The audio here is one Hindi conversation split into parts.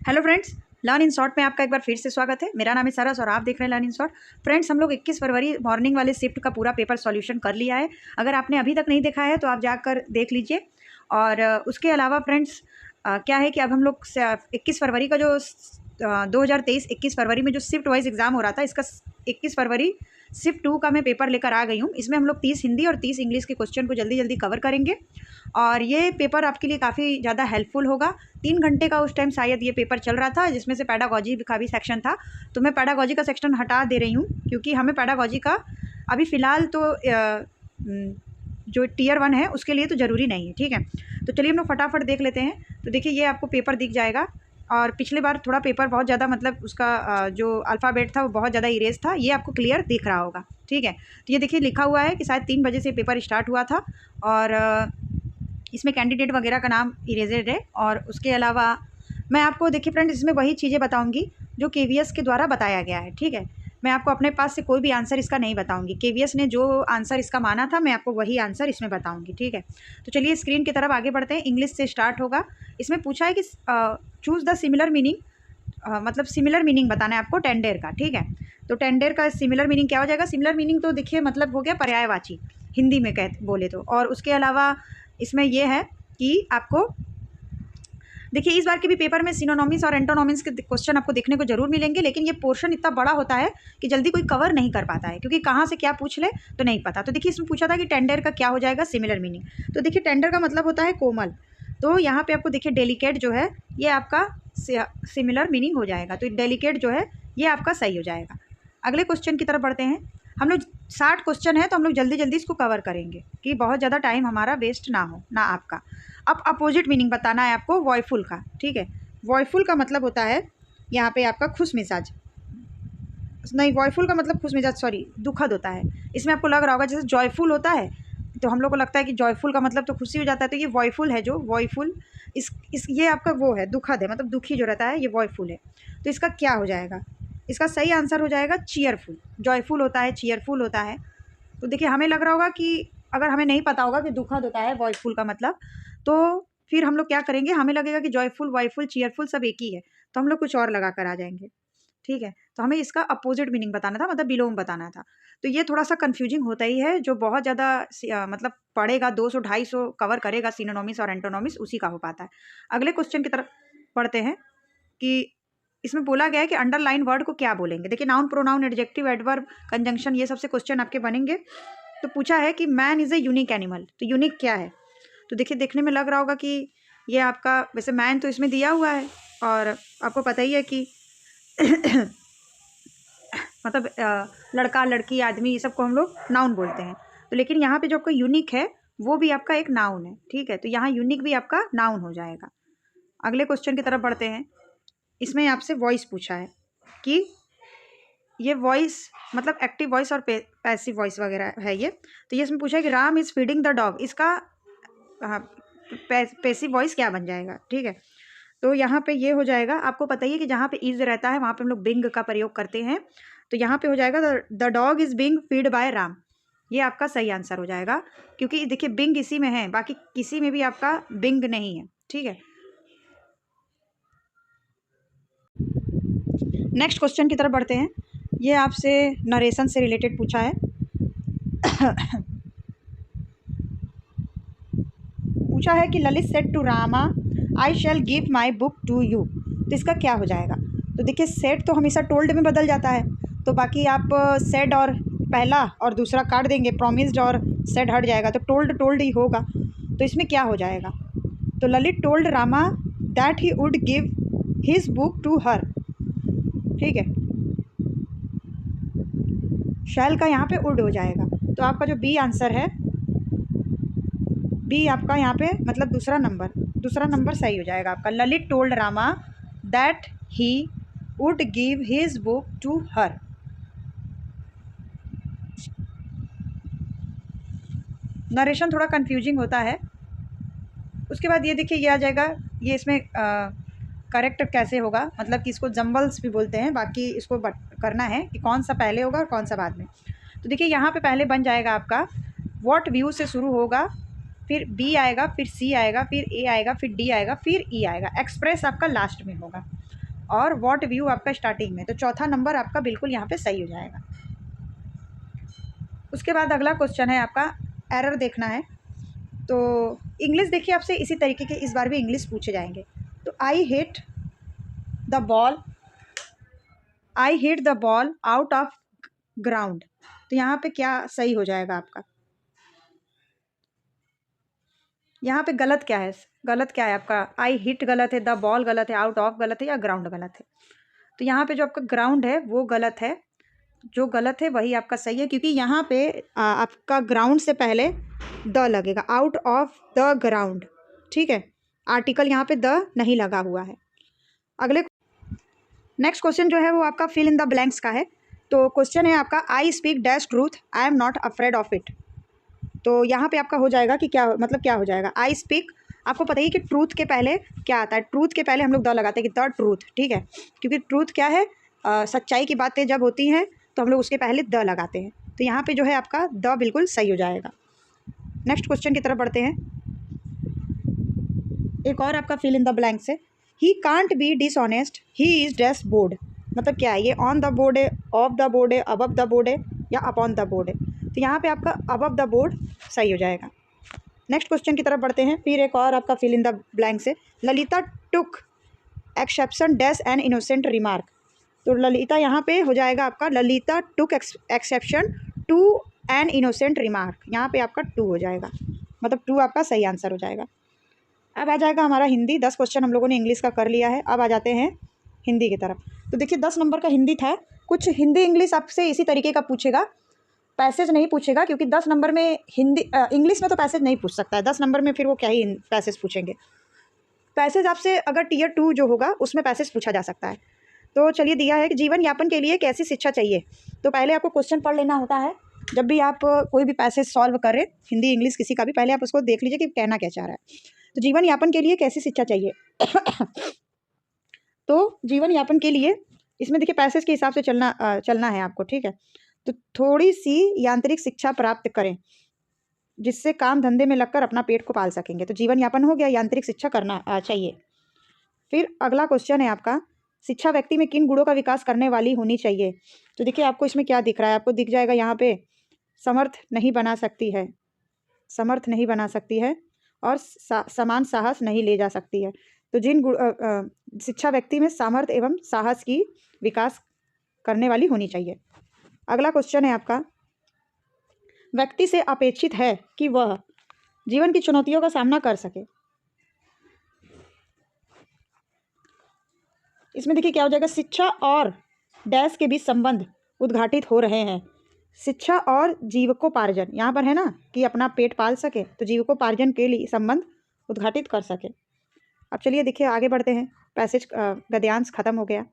Hello friends, learn in short में आपका एक बार फिर से स्वागत है। मेरा नाम है सरस और आप देख रहे हैं लर्न इन शॉर्ट। फ्रेंड्स, हम लोग 21 फरवरी मॉर्निंग वाले शिफ्ट का पूरा पेपर सॉल्यूशन कर लिया है। अगर आपने अभी तक नहीं देखा है तो आप जाकर देख लीजिए। और उसके अलावा फ्रेंड्स क्या है कि अब हम लोग 21 फरवरी का जो 2023 21 फरवरी में जो शिफ्ट वाइज एग्ज़ाम हो रहा था, इसका 21 फरवरी शिफ्ट 2 का मैं पेपर लेकर आ गई हूँ। इसमें हम लोग 30 हिंदी और 30 इंग्लिश के क्वेश्चन को जल्दी जल्दी कवर करेंगे और ये पेपर आपके लिए काफ़ी ज़्यादा हेल्पफुल होगा। 3 घंटे का उस टाइम शायद ये पेपर चल रहा था, जिसमें से पैडागॉजी का भी सेक्शन था। तो मैं पैडागॉजी का सेक्शन हटा दे रही हूँ क्योंकि हमें पैडागॉजी का अभी फ़िलहाल तो जो टियर 1 है उसके लिए तो ज़रूरी नहीं है। ठीक है, तो चलिए हम लोग फटाफट देख लेते हैं। तो देखिए, ये आपको पेपर दिख जाएगा और पिछले बार थोड़ा पेपर बहुत ज़्यादा मतलब उसका जो अल्फ़ाबेट था वो बहुत ज़्यादा इरेज था। ये आपको क्लियर दिख रहा होगा। ठीक है, तो ये देखिए लिखा हुआ है कि शायद 3 बजे से पेपर स्टार्ट हुआ था और इसमें कैंडिडेट वगैरह का नाम इरेजेड है। और उसके अलावा मैं आपको देखिए फ्रेंड्स, इसमें वही चीज़ें बताऊंगी जो केवीएस के द्वारा बताया गया है। ठीक है, मैं आपको अपने पास से कोई भी आंसर इसका नहीं बताऊंगी। केवीएस ने जो आंसर इसका माना था मैं आपको वही आंसर इसमें बताऊंगी। ठीक है, तो चलिए स्क्रीन की तरफ आगे बढ़ते हैं। इंग्लिश से स्टार्ट होगा। इसमें पूछा है कि चूज़ द सिमिलर मीनिंग, मतलब सिमिलर मीनिंग बताना है आपको टेंडर का। ठीक है, तो टेंडर का सिमिलर मीनिंग क्या हो जाएगा? सिमिलर मीनिंग तो देखिए मतलब हो गया पर्यायवाची हिंदी में बोले तो। और उसके अलावा इसमें यह है कि आपको देखिए इस बार के भी पेपर में सिनोनिम्स और एंटोनिम्स के क्वेश्चन आपको देखने को जरूर मिलेंगे, लेकिन ये पोर्शन इतना बड़ा होता है कि जल्दी कोई कवर नहीं कर पाता है क्योंकि कहाँ से क्या पूछ ले तो नहीं पता। तो देखिए इसमें पूछा था कि टेंडर का क्या हो जाएगा सिमिलर मीनिंग। तो देखिए टेंडर का मतलब होता है कोमल, तो यहाँ पे आपको देखिए डेलिकेट जो है ये आपका सिमिलर मीनिंग हो जाएगा। तो डेलिकेट जो है ये आपका सही हो जाएगा। अगले क्वेश्चन की तरफ बढ़ते हैं। हम लोग 60 क्वेश्चन है तो हम लोग जल्दी जल्दी इसको कवर करेंगे कि बहुत ज़्यादा टाइम हमारा वेस्ट ना हो ना आपका। अब अपोजिट मीनिंग बताना है आपको वॉयफुल का। ठीक है, वॉयफुल का मतलब होता है यहाँ पे आपका खुश मिजाज, नहीं वॉयफुल का मतलब खुश मिजाज सॉरी दुखद होता है। इसमें आपको लग रहा होगा जैसे जॉयफुल होता है तो हम लोग को लगता है कि जॉयफुल का मतलब तो खुशी हो जाता है, तो ये वॉयफुल है जो वॉयफुल इस ये आपका वो है दुखद है, मतलब दुखी जो रहता है ये वॉयफुल है। तो इसका क्या हो जाएगा? इसका सही आंसर हो जाएगा चीयरफुल। जॉयफुल होता है, चीयरफुल होता है। तो देखिए हमें लग रहा होगा कि अगर हमें नहीं पता होगा कि दुखद होता है वॉयफुल का मतलब, तो फिर हम लोग क्या करेंगे, हमें लगेगा कि जॉयफुल वॉयफुल चीयरफुल सब एक ही है, तो हम लोग कुछ और लगा कर आ जाएंगे। ठीक है, तो हमें इसका अपोजिट मीनिंग बताना था, मतलब बिलोंग बताना था। तो ये थोड़ा सा कंफ्यूजिंग होता ही है। जो बहुत ज़्यादा मतलब पढ़ेगा 200-250 कवर करेगा सिनोनिम्स और एंटोनिम्स, उसी का हो पाता है। अगले क्वेश्चन की तरफ पढ़ते हैं कि इसमें बोला गया है कि अंडरलाइन वर्ड को क्या बोलेंगे। देखिए noun, pronoun, adjective, adverb, conjunction, ये सबसे क्वेश्चन आपके बनेंगे। तो पूछा है कि man is a unique animal, तो यूनिक क्या है? तो देखिए देखने में लग रहा होगा कि ये आपका, वैसे मैन तो इसमें दिया हुआ है और आपको पता ही है कि मतलब लड़का लड़की आदमी ये सबको हम लोग नाउन बोलते हैं। तो लेकिन यहाँ पे जो आपका यूनिक है वो भी आपका एक नाउन है। ठीक है, तो यहाँ यूनिक भी आपका नाउन हो जाएगा। अगले क्वेश्चन की तरफ बढ़ते हैं। इसमें आपसे वॉइस पूछा है कि ये वॉइस मतलब एक्टिव वॉइस और पैसिव वॉइस वगैरह है ये। तो ये इसमें पूछा है कि Ram is feeding the dog, इसका पैसिव वॉइस क्या बन जाएगा? ठीक है, तो यहाँ पे ये हो जाएगा, आपको पता ही है कि जहाँ पे इज़ रहता है वहाँ पे हम लोग बिंग का प्रयोग करते हैं। तो यहाँ पे हो जाएगा the dog is being feed by Ram, ये आपका सही आंसर हो जाएगा। क्योंकि देखिए बिंग इसी में है, बाकी किसी में भी आपका बिंग नहीं है। ठीक है, नेक्स्ट क्वेश्चन की तरफ बढ़ते हैं। ये आपसे नरेशन से रिलेटेड पूछा है। पूछा है कि Lalit said to Rama I shall give my book to you, तो इसका क्या हो जाएगा? तो देखिए सेड तो हमेशा टोल्ड में बदल जाता है, तो बाकी आप सेड और पहला और दूसरा काट देंगे, प्रॉमिस्ड और सेड हट जाएगा, तो टोल्ड टोल्ड ही होगा। तो इसमें क्या हो जाएगा? तो Lalit told Rama that he would give his book to her. ठीक है, शैल का यहाँ पे वुड हो जाएगा। तो आपका जो बी आंसर है, बी आपका यहाँ पे मतलब दूसरा नंबर सही हो जाएगा आपका। Lalit told Rama that he would give his book to her. Narration थोड़ा कंफ्यूजिंग होता है। उसके बाद ये देखिए ये आ जाएगा, ये इसमें करेक्ट कैसे होगा, मतलब कि इसको जम्बल्स भी बोलते हैं, बाकी इसको करना है कि कौन सा पहले होगा और कौन सा बाद में। तो देखिए यहाँ पे पहले बन जाएगा आपका व्हाट व्यू से शुरू होगा, फिर बी आएगा, फिर सी आएगा, फिर ए आएगा, फिर डी आएगा, फिर ई आएगा। एक्सप्रेस आपका लास्ट में होगा। और वॉट व्यू आपका स्टार्टिंग में, तो चौथा नंबर आपका बिल्कुल यहाँ पे सही हो जाएगा। उसके बाद अगला क्वेश्चन है आपका एरर देखना है। तो इंग्लिश देखिए आपसे इसी तरीके के इस बार भी इंग्लिश पूछे जाएंगे। तो I hit the ball out of ground, तो यहाँ पे क्या सही हो जाएगा आपका, यहाँ पे गलत क्या है, गलत क्या है आपका, आई हिट गलत है, द बॉल गलत है, आउट ऑफ गलत है, या ग्राउंड गलत है। तो यहाँ पे जो आपका ग्राउंड है वो गलत है, जो गलत है वही आपका सही है, क्योंकि यहाँ पे आपका ग्राउंड से पहले द लगेगा, आउट ऑफ द ग्राउंड, ठीक है। आर्टिकल यहाँ पे द नहीं लगा हुआ है। अगले नेक्स्ट क्वेश्चन जो है वो आपका फिल इन द ब्लैंक्स का है। तो क्वेश्चन है आपका I speak dash truth, I am not afraid of it. तो यहाँ पे आपका हो जाएगा कि क्या, मतलब क्या हो जाएगा, आई स्पीक, आपको पता ही कि ट्रूथ के पहले क्या आता है, ट्रूथ के पहले हम लोग द लगाते हैं कि द ट्रूथ, ठीक है, क्योंकि ट्रूथ क्या है, सच्चाई की बातें जब होती हैं तो हम लोग उसके पहले द लगाते हैं। तो यहाँ पे जो है आपका द बिल्कुल सही हो जाएगा। नेक्स्ट क्वेश्चन की तरफ बढ़ते हैं। एक और आपका फिल इन द ब्लैंक्स है, he can't be dishonest, he is dash board, मतलब क्या है, ये ऑन द बोर्ड है, ऑफ द बोर्ड है, अबव द बोर्ड है, या अपॉन द बोर्ड है। तो यहाँ पे आपका अबव द बोर्ड सही हो जाएगा। नेक्स्ट क्वेश्चन की तरफ बढ़ते हैं। फिर एक और आपका फिल इन द ब्लैंक्स है, Lalita took exception dash an innocent remark. तो ललिता यहाँ पे हो जाएगा आपका Lalita took exception to an innocent remark, यहाँ पे आपका 2 हो जाएगा, मतलब 2 आपका सही आंसर हो जाएगा। अब आ जाएगा हमारा हिंदी। 10 क्वेश्चन हम लोगों ने इंग्लिश का कर लिया है, अब आ जाते हैं हिंदी की तरफ। तो देखिए 10 नंबर का हिंदी था, कुछ हिंदी इंग्लिश आपसे इसी तरीके का पूछेगा, पैसेज नहीं पूछेगा, क्योंकि 10 नंबर में हिंदी इंग्लिश में तो पैसेज नहीं पूछ सकता है, 10 नंबर में फिर वो क्या ही पैसेज पूछेंगे। पैसेज आपसे अगर टियर 2 जो होगा उसमें पैसेज पूछा जा सकता है। तो चलिए दिया है कि जीवन यापन के लिए कैसी शिक्षा चाहिए। तो पहले आपको क्वेश्चन पढ़ लेना होता है, जब भी आप कोई भी पैसेज सॉल्व करें, हिंदी इंग्लिश किसी का भी, पहले आप उसको देख लीजिए कि कहना क्या चाह रहा है। तो जीवन यापन के लिए कैसी शिक्षा चाहिए तो जीवन यापन के लिए इसमें देखिए पैसेज के हिसाब से चलना है आपको, ठीक है। तो थोड़ी सी यांत्रिक शिक्षा प्राप्त करें जिससे काम धंधे में लगकर अपना पेट को पाल सकेंगे। तो जीवन यापन हो गया, यांत्रिक शिक्षा करना चाहिए। फिर अगला क्वेश्चन है आपका, शिक्षा व्यक्ति में किन गुणों का विकास करने वाली होनी चाहिए। तो देखिए आपको इसमें क्या दिख रहा है, आपको दिख जाएगा यहाँ पे समर्थ नहीं बना सकती है, समर्थ नहीं बना सकती है, और समान साहस नहीं ले जा सकती है। तो जिन शिक्षा व्यक्ति में सामर्थ्य एवं साहस की विकास करने वाली होनी चाहिए। अगला क्वेश्चन है आपका, व्यक्ति से अपेक्षित है कि वह जीवन की चुनौतियों का सामना कर सके। इसमें देखिए क्या हो जाएगा, शिक्षा और डैश के बीच संबंध उद्घाटित हो रहे हैं। शिक्षा और जीविकोपार्जन, यहाँ पर है ना कि अपना पेट पाल सके, तो जीविकोपार्जन के लिए संबंध उद्घाटित कर सके। अब चलिए देखिए आगे बढ़ते हैं, पैसेज गद्यांश खत्म हो गया।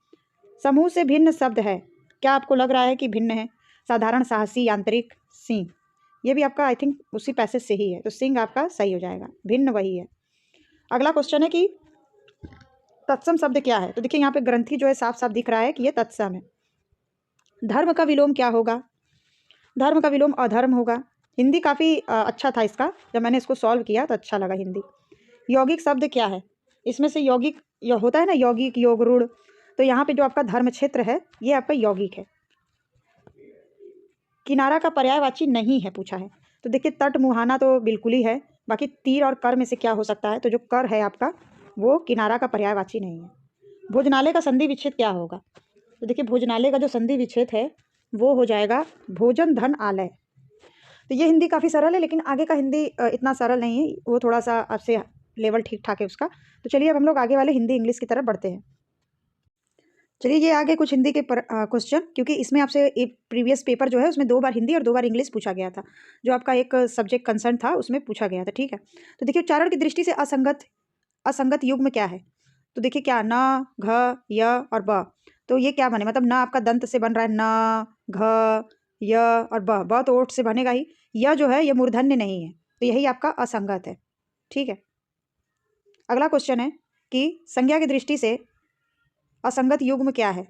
समूह से भिन्न शब्द है, क्या आपको लग रहा है कि भिन्न है, साधारण, साहसी, यांत्रिक, सिंह, ये भी आपका आई थिंक उसी पैसेज से ही है, तो सिंह आपका सही हो जाएगा, भिन्न वही है। अगला क्वेश्चन है कि तत्सम शब्द क्या है। तो देखिए यहाँ पे ग्रंथि जो है साफ साफ दिख रहा है कि ये तत्सम है। धर्म का विलोम क्या होगा, धर्म का विलोम अधर्म होगा। हिंदी काफ़ी अच्छा था इसका, जब मैंने इसको सॉल्व किया तो अच्छा लगा हिंदी। यौगिक शब्द क्या है, इसमें से यौगिक होता है ना, यौगिक, योग, रूढ़, तो यहाँ पे जो आपका धर्म क्षेत्र है ये आपका यौगिक है। किनारा का पर्यायवाची नहीं है पूछा है। तो देखिए तट, मुहाना तो बिल्कुल ही है, बाकी तीर और कर में से क्या हो सकता है, तो जो कर है आपका वो किनारा का पर्यायवाची नहीं है। भोजनालय का संधि विच्छेद क्या होगा। तो देखिए भोजनालय का जो संधि विच्छेद है वो हो जाएगा भोजन धन आलय। तो ये हिंदी काफ़ी सरल है, लेकिन आगे का हिंदी इतना सरल नहीं है, वो थोड़ा सा आपसे लेवल ठीक ठाक है उसका। तो चलिए अब हम लोग आगे वाले हिंदी इंग्लिश की तरफ बढ़ते हैं। चलिए ये आगे कुछ हिंदी के क्वेश्चन, क्योंकि इसमें आपसे एक प्रीवियस पेपर जो है उसमें 2 बार हिंदी और 2 बार इंग्लिश पूछा गया था, जो आपका एक सब्जेक्ट कंसर्न था उसमें पूछा गया था, ठीक है। तो देखिए उच्चारण की दृष्टि से असंगत युग्म क्या है। तो देखिए क्या, न, घ, य और ब, तो ये क्या बने, मतलब न आपका दंत से बन रहा है, न, घ, य और ब तो ओठ से बनेगा ही, य जो है ये मूर्धन्य नहीं है, तो यही आपका असंगत है, ठीक है। अगला क्वेश्चन है कि संज्ञा की दृष्टि से असंगत युग्म क्या है।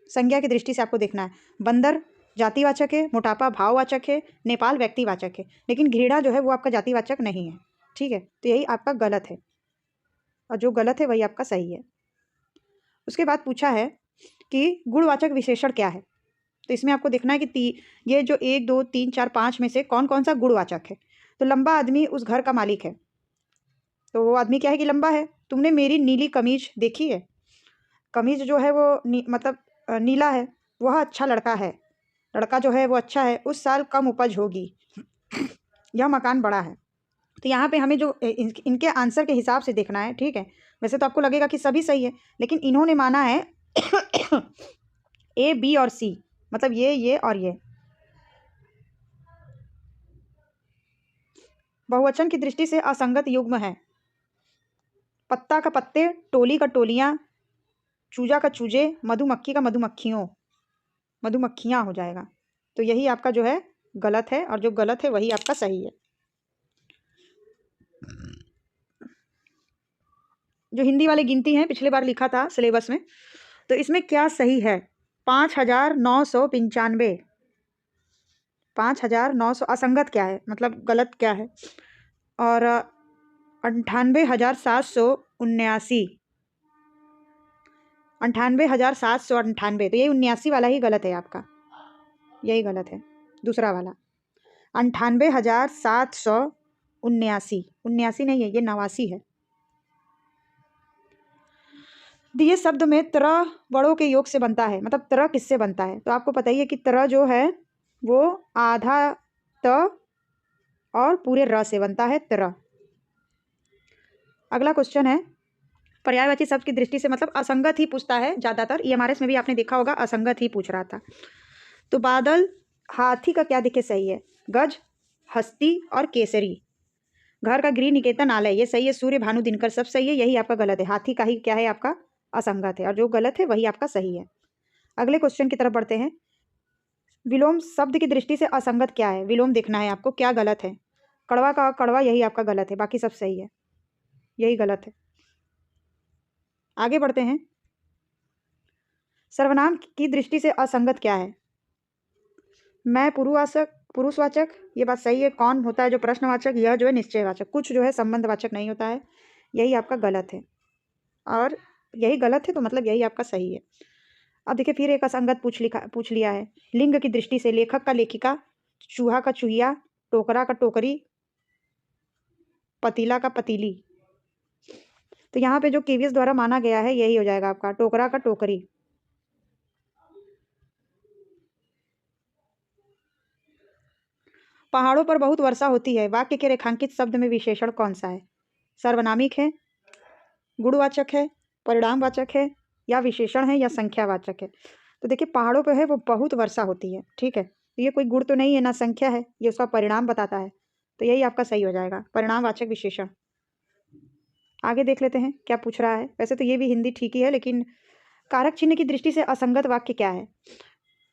संज्ञा की दृष्टि से आपको देखना है, बंदर जातिवाचक है, मोटापा भाववाचक है, नेपाल व्यक्तिवाचक है, लेकिन घृणा जो है वो आपका जातिवाचक नहीं है, ठीक है। तो यही आपका गलत है, और जो गलत है वही आपका सही है। उसके बाद पूछा है कि गुणवाचक विशेषण क्या है। तो इसमें आपको देखना है कि ये जो 1 2 3 4 5 में से कौन कौन सा गुणवाचक है। तो लंबा आदमी उस घर का मालिक है, तो वो आदमी क्या है कि लंबा है। तुमने मेरी नीली कमीज देखी है, कमीज जो है वो मतलब नीला है, वह अच्छा लड़का है, लड़का जो है वो अच्छा है, उस साल कम उपज होगी, यह मकान बड़ा है। तो यहाँ पे हमें जो इनके आंसर के हिसाब से देखना है, ठीक है। वैसे तो आपको लगेगा कि सभी सही है, लेकिन इन्होंने माना है ए बी और सी, मतलब ये और ये। बहुवचन की दृष्टि से असंगत युग्म है। पत्ता का पत्ते, टोली का टोलियां, चूजा का चूजे, मधुमक्खी का मधुमक्खियों, मधुमक्खियां हो जाएगा। तो यही आपका जो है गलत है, और जो गलत है वही आपका सही है। जो हिंदी वाले गिनती हैं, पिछले बार लिखा था सिलेबस में, तो इसमें क्या सही है? 5995। 5900 असंगत क्या है, मतलब गलत क्या है? और 98,779, 98,798, तो ये 79 वाला ही गलत है आपका, यही गलत है, दूसरा वाला 98,779, 79 नहीं है, ये 89 है। दिए शब्द में तरह बड़ों के योग से बनता है, मतलब तरह किससे बनता है? तो आपको पता ही है कि तरह जो है वो आधा त और पूरे र से बनता है, तरह। अगला क्वेश्चन है, पर्यायवाची शब्द की दृष्टि से, मतलब असंगत ही पूछता है ज़्यादातर, ईएमआरएस में भी आपने देखा होगा असंगत ही पूछ रहा था। तो बादल, हाथी का क्या दिखे सही है? गज, हस्ती और केसरी। घर का गृह निकेतन आलय, ये सही है। सूर्य, भानु, दिनकर सब सही है, यही आपका गलत है। हाथी का ही क्या है आपका असंगत है, और जो गलत है वही आपका सही है। अगले क्वेश्चन की तरफ बढ़ते हैं। विलोम शब्द की दृष्टि से असंगत क्या है? विलोम देखना है आपको, क्या गलत है? कड़वा का कड़वा, यही आपका गलत है, बाकी सब सही है, यही गलत है। आगे बढ़ते हैं। सर्वनाम की दृष्टि से असंगत क्या है? मैं पुरुषवाचक, पुरुषवाचक, ये बात सही है। कौन होता है जो प्रश्नवाचक? यह जो है निश्चयवाचक, कुछ जो है संबंधवाचक नहीं होता है, यही आपका गलत है, और यही गलत है, तो मतलब यही आपका सही है। अब देखिए फिर एक असंगत पूछ लिया है। लिंग की दृष्टि से, लेखक का लेखिका, चूहा का चूहिया, टोकरा का टोकरी, पतीला का पतीली। तो यहाँ पे जो केवीएस द्वारा माना गया है यही हो जाएगा आपका, टोकरा का टोकरी। पहाड़ों पर बहुत वर्षा होती है, वाक्य के रेखांकित शब्द में विशेषण कौन सा है? सर्वनामिक है, गुणवाचक है, परिणामवाचक है, या विशेषण है, या संख्यावाचक है? तो देखिए पहाड़ों पर है वो बहुत वर्षा होती है, ठीक है, तो ये कोई गुण तो नहीं है, ना संख्या है, ये उसका परिणाम बताता है, तो यही आपका सही हो जाएगा, परिणामवाचक विशेषण। आगे देख लेते हैं क्या पूछ रहा है। वैसे तो ये भी हिंदी ठीक ही है, लेकिन कारक चिन्ह की दृष्टि से असंगत वाक्य क्या है?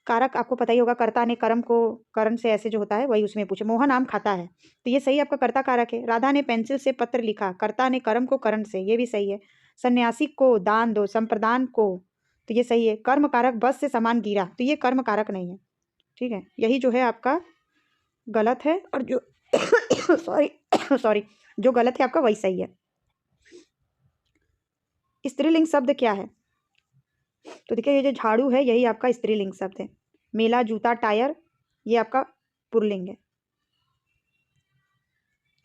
कारक आपको पता ही होगा, कर्ता ने कर्म को कर्ण से ऐसे जो होता है वही उसमें पूछे। मोहन आम खाता है, तो ये सही आपका कर्ता कारक है। राधा ने पेंसिल से पत्र लिखा, कर्ता ने कर्म को कर्ण से, ये भी सही है। सन्यासी को दान दो, संप्रदान को, तो ये सही है। कर्म कारक बस से सामान गिरा, तो ये कर्म कारक नहीं है, ठीक है, यही जो है आपका गलत है, और जो सॉरी सॉरी, जो गलत है आपका वही सही है। स्त्रीलिंग शब्द क्या है? तो देखिए ये जो झाड़ू है यही आपका स्त्रीलिंग शब्द है। मेला, जूता, टायर, ये आपका पुल्लिंग है।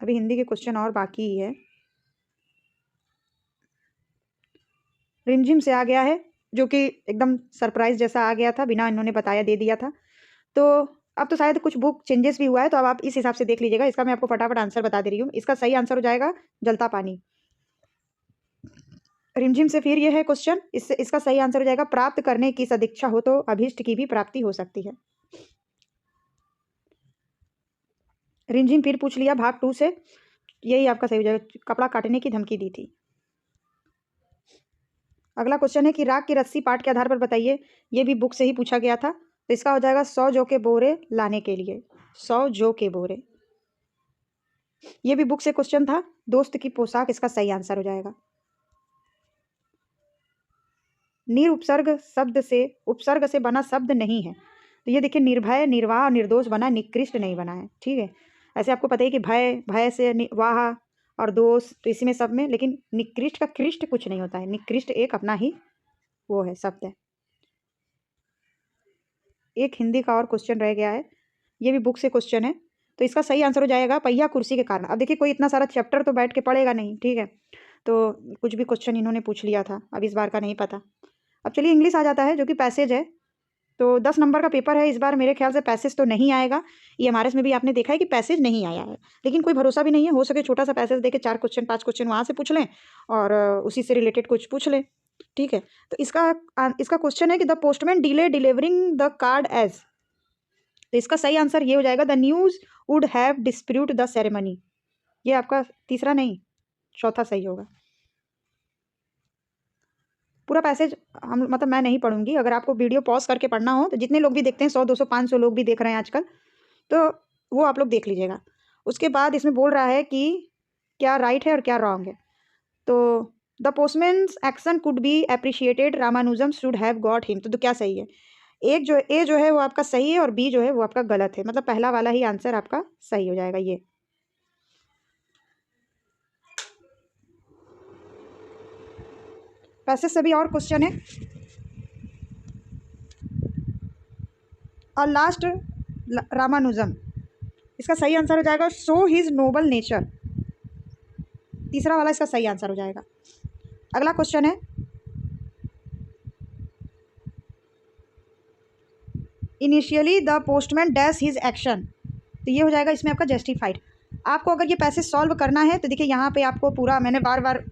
अभी हिंदी के क्वेश्चन और बाकी ही है। रिमझिम से आ गया है, जो कि एकदम सरप्राइज जैसा आ गया था, बिना इन्होंने बताया दे दिया था। तो अब तो शायद कुछ बुक चेंजेस भी हुआ है, तो अब आप इस हिसाब से देख लीजिएगा। इसका मैं आपको फटाफट आंसर बता दे रही हूँ। इसका सही आंसर हो जाएगा जलता पानी। रिमझिम से फिर यह है क्वेश्चन, इससे इसका सही आंसर हो जाएगा प्राप्त करने की सदिच्छा हो तो अभीष्ट की भी प्राप्ति हो सकती है। रिमझिम फिर पूछ लिया भाग 2 से, यही आपका सही हो जाएगा, कपड़ा काटने की धमकी दी थी। अगला क्वेश्चन है कि राग की रस्सी पाठ के आधार पर बताइए, ये भी बुक से ही पूछा गया था, तो इसका हो जाएगा 100 जौ के बोरे लाने के लिए, 100 जौ के बोरे, ये भी बुक से क्वेश्चन था। दोस्त की पोशाक, इसका सही आंसर हो जाएगा। निर उपसर्ग शब्द से, उपसर्ग से बना शब्द नहीं है, तो ये देखिए निर्भय, निर्वाह और निर्दोष बना, निकृष्ट नहीं बना है, ठीक है। ऐसे आपको पता है कि भय, भय से वाह और दोष, तो इसी में सब में, लेकिन निकृष्ट का कृष्ट कुछ नहीं होता है, निकृष्ट एक अपना ही वो है, शब्द है। एक हिंदी का और क्वेश्चन रह गया है, ये भी बुक से क्वेश्चन है। तो इसका सही आंसर हो जाएगा पहिया कुर्सी के कारण। अब देखिए कोई इतना सारा चैप्टर तो बैठ के पढ़ेगा नहीं, ठीक है, तो कुछ भी क्वेश्चन इन्होंने पूछ लिया था, अब इस बार का नहीं पता। अब चलिए इंग्लिश आ जाता है, जो कि पैसेज है। तो 10 नंबर का पेपर है इस बार, मेरे ख्याल से पैसेज तो नहीं आएगा। EMRS में भी आपने देखा है कि पैसेज नहीं आया है, लेकिन कोई भरोसा भी नहीं है, हो सके छोटा सा पैसेज देके 4 क्वेश्चन 5 क्वेश्चन वहाँ से पूछ लें और उसी से रिलेटेड कुछ पूछ लें, ठीक है। तो इसका क्वेश्चन है कि the postman delay delivering the card age. तो इसका सही आंसर ये हो जाएगा, the news would have dispute the ceremony. ये आपका तीसरा नहीं, चौथा सही होगा। पूरा पैसेज हम मतलब मैं नहीं पढ़ूंगी, अगर आपको वीडियो पॉज करके पढ़ना हो तो जितने लोग भी देखते हैं 100 200 500 लोग भी देख रहे हैं आजकल, तो वो आप लोग देख लीजिएगा। उसके बाद इसमें बोल रहा है कि क्या राइट है और क्या रॉन्ग है। तो the postman's action could be appreciated, Ramanujam should have got him. तो क्या सही है? एक जो ए जो है वो आपका सही है और बी जो है वो आपका गलत है, मतलब पहला वाला ही आंसर आपका सही हो जाएगा। ये पैसेज से भी और क्वेश्चन है। और लास्ट रामानुजम, इसका सही आंसर हो जाएगा शो हिज नोबल नेचर। तीसरा वाला इसका सही आंसर हो जाएगा। अगला क्वेश्चन है, initially the postman dash his action. तो ये हो जाएगा इसमें आपका जस्टिफाइड। आपको अगर ये पैसेज सॉल्व करना है तो देखिए यहाँ पे आपको पूरा मैंने बार बार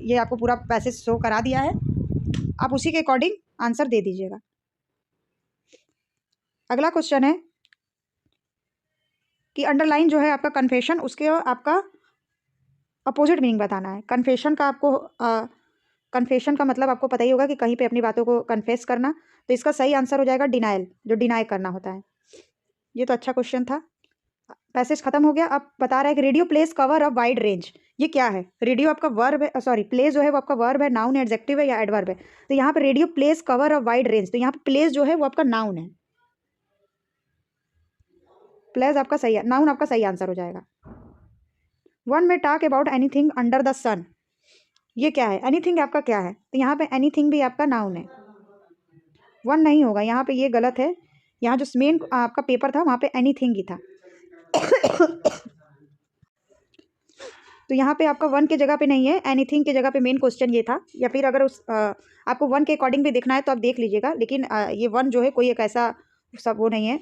ये आपको पूरा पैसेज शो करा दिया है, आप उसी के अकॉर्डिंग आंसर दे दीजिएगा। अगला क्वेश्चन है कि अंडरलाइन जो है आपका कन्फेशन, उसके आपका अपोजिट मीनिंग बताना है। कन्फेशन का आपको कन्फेशन का मतलब आपको पता ही होगा कि कहीं पे अपनी बातों को कन्फेस करना। तो इसका सही आंसर हो जाएगा डिनायल, जो डिनाई करना होता है। ये तो अच्छा क्वेश्चन था। पैसेज खत्म हो गया। अब बता रहा है कि radio place cover a wide range. ये क्या है? रेडियो आपका वर्ब है, सॉरी प्लेस जो है वो आपका वर्ब है, नाउन है, एडजेक्टिव है या एडवर्ब है। तो यहाँ पे radio place cover a wide range, तो यहाँ पे प्लेस जो है वो आपका नाउन है। प्लेस आपका सही है, नाउन आपका सही आंसर हो जाएगा। One may talk about anything under the sun. ये क्या है? एनीथिंग आपका क्या है? तो यहाँ पे एनीथिंग भी आपका नाउन है, वन नहीं होगा यहाँ पे, ये गलत है। यहाँ जो मेन आपका पेपर था वहाँ पे एनीथिंग ही था। तो यहाँ पे आपका वन के जगह पे नहीं है, एनीथिंग के जगह पे मेन क्वेश्चन ये था। या फिर अगर आपको वन के अकॉर्डिंग भी देखना है तो आप देख लीजिएगा, लेकिन ये वन जो है कोई एक ऐसा सब वो नहीं है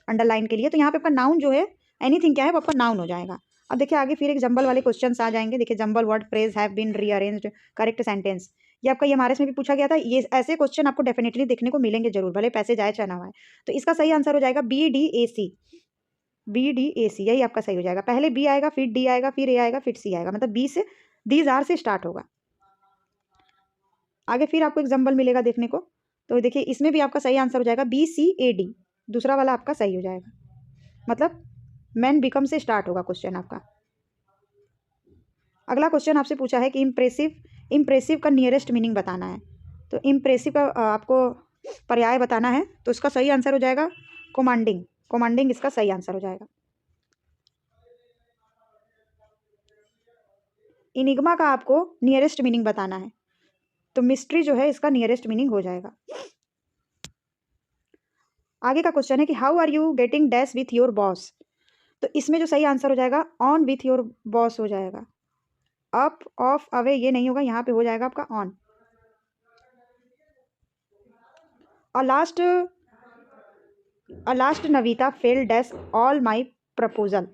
अंडरलाइन के लिए। तो यहाँ पे आपका नाउन जो है, एनीथिंग क्या है वो आपका नाउन हो जाएगा। अब देखिए आगे फिर एक जंबल वाले क्वेश्चन आ जाएंगे। देखिए jumble word phrase have been rearranged, correct sentence. ये आपका EMRS में भी पूछा गया था। ये ऐसे क्वेश्चन आपको डेफिनेटली देखने को मिलेंगे जरूर, भले पैसे जाए चाहे ना आए। तो इसका सही आंसर हो जाएगा BDAC। BDAC यही आपका सही हो जाएगा। पहले बी आएगा, फिर डी आएगा, फिर ए आएगा, फिर सी आएगा, मतलब बी से दीज आर से स्टार्ट होगा। आगे फिर आपको एग्जाम्पल मिलेगा देखने को। तो देखिए इसमें भी आपका सही आंसर हो जाएगा BCAD, दूसरा वाला आपका सही हो जाएगा, मतलब मैन बिकम से स्टार्ट होगा क्वेश्चन आपका। अगला क्वेश्चन आपसे पूछा है कि इम्प्रेसिव का नियरेस्ट मीनिंग बताना है। तो इम्प्रेसिव का आपको पर्याय बताना है, तो इसका सही आंसर हो जाएगा कमांडिंग। कमांडिंग इसका सही आंसर हो जाएगा। इनिग्मा का आपको नियरेस्ट मीनिंग बताना है, तो मिस्ट्री जो है इसका नियरेस्ट मीनिंग हो जाएगा। आगे का क्वेश्चन है कि how are you getting dash with your boss. तो इसमें जो सही आंसर हो जाएगा ऑन विथ योर बॉस हो जाएगा। अप ऑफ अवे ये नहीं होगा, यहाँ पे हो जाएगा आपका ऑन। और last Navita fail dash all my proposal.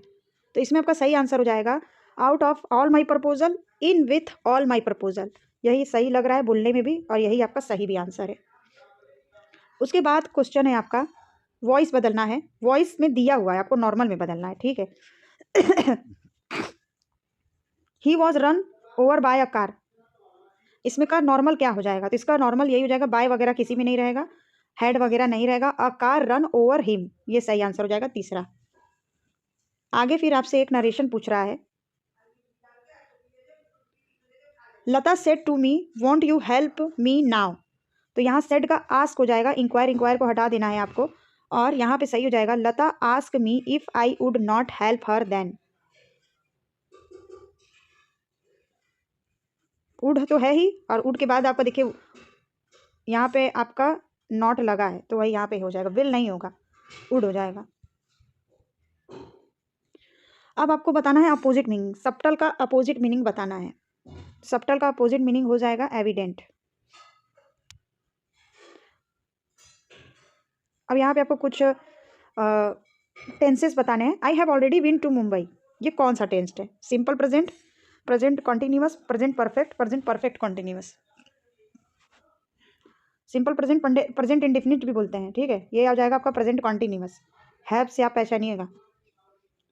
तो इसमें आपका सही आंसर हो जाएगा out of all my proposal, in with all my proposal. यही सही लग रहा है बोलने में भी, और यही आपका सही भी आंसर है। उसके बाद क्वेश्चन है आपका वॉइस बदलना है। वॉइस में दिया हुआ है, आपको नॉर्मल में बदलना है, ठीक है। He was run over by a car, इसमें का नॉर्मल क्या हो जाएगा? तो इसका नॉर्मल यही हो जाएगा, बाय वगैरह किसी में नहीं रहेगा, हेड वगैरह नहीं रहेगा। A car run over him, ये सही आंसर हो जाएगा तीसरा। आगे फिर आपसे एक नरेशन पूछ रहा है, Lata said to me want you help me now. तो यहाँ सेड का आस्क हो जाएगा, इंक्वायर को हटा देना है आपको, और यहाँ पे सही हो जाएगा Lata ask me if I would not help her then. Would तो है ही, और वुड के बाद आपका देखिए यहाँ पे आपका नॉट लगा है तो वही यहाँ पे हो जाएगा, विल नहीं होगा, वुड हो जाएगा। अब आपको बताना है अपोजिट मीनिंग, सबटल का अपोजिट मीनिंग बताना है। सबटल का अपोजिट मीनिंग हो जाएगा एविडेंट। अब यहाँ पे आपको कुछ टेंसेस बताने हैं। I have already been to Mumbai, ये कौन सा टेंस है? Simple present, present continuous, present perfect, present perfect continuous. Simple present present indefinite भी बोलते हैं, ठीक है। ये आ जाएगा आपका प्रेजेंट कॉन्टिन्यूअस, हैव से आप पहचानिएगा।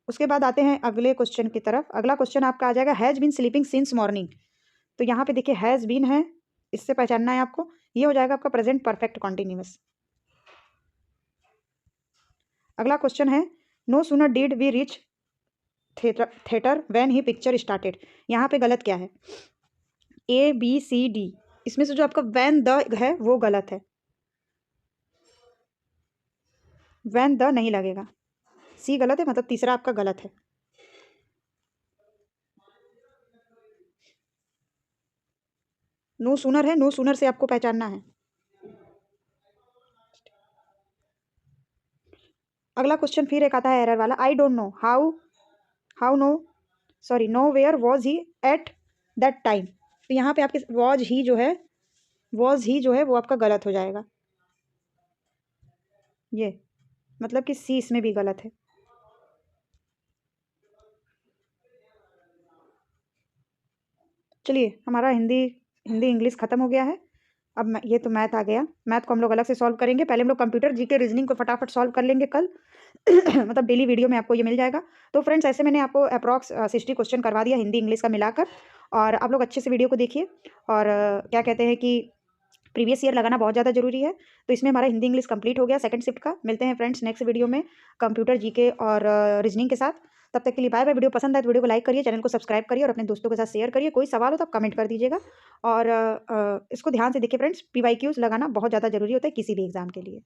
उसके बाद आते हैं अगले क्वेश्चन की तरफ। अगला क्वेश्चन आपका आ जाएगा has been sleeping since morning. तो यहाँ पे देखिए हैज़ बीन है, इससे पहचानना है आपको। ये हो जाएगा आपका प्रेजेंट परफेक्ट कॉन्टिन्यूअस। अगला क्वेश्चन है no sooner did we reach theatre when he picture started. यहाँ पे गलत क्या है? ए बी सी डी, इसमें से जो आपका व्हेन द है वो गलत है, व्हेन द नहीं लगेगा, सी गलत है, मतलब तीसरा आपका गलत है। नो सूनर है, नो सूनर से आपको पहचानना है। अगला क्वेश्चन फिर एक आता है एरर वाला, I don't know how no sorry no where was he at that time. तो यहाँ पे आपके वॉज ही जो है वो आपका गलत हो जाएगा, ये मतलब कि सी इसमें भी गलत है। चलिए हमारा हिंदी इंग्लिश ख़त्म हो गया है। अब ये तो मैथ आ गया, मैथ को हम लोग अलग से सॉल्व करेंगे। पहले हम लोग कंप्यूटर जीके रीजनिंग को फटाफट सॉल्व कर लेंगे कल मतलब डेली वीडियो में आपको ये मिल जाएगा। तो फ्रेंड्स ऐसे मैंने आपको अप्रॉक्स 60 क्वेश्चन करवा दिया हिंदी इंग्लिश का मिलाकर, और आप लोग अच्छे से वीडियो को देखिए। और क्या कहते हैं कि प्रीवियस ईयर लगाना बहुत ज़्यादा जरूरी है। तो इसमें हमारा हिंदी इंग्लिश कंप्लीट हो गया सेकंड शिफ्ट का। मिलते हैं फ्रेंड्स नेक्स्ट वीडियो में कंप्यूटर जीके और रीजनिंग के साथ। तब तक के लिए बाय बाय। वीडियो पसंद आए तो वीडियो को लाइक करिए, चैनल को सब्सक्राइब करिए और अपने दोस्तों के साथ शेयर करिए। कोई सवाल हो तो आप कमेंट कर दीजिएगा। और इसको ध्यान से देखिए फ्रेंड्स, PYQs लगाना बहुत ज़्यादा जरूरी होता है किसी भी एग्जाम के लिए।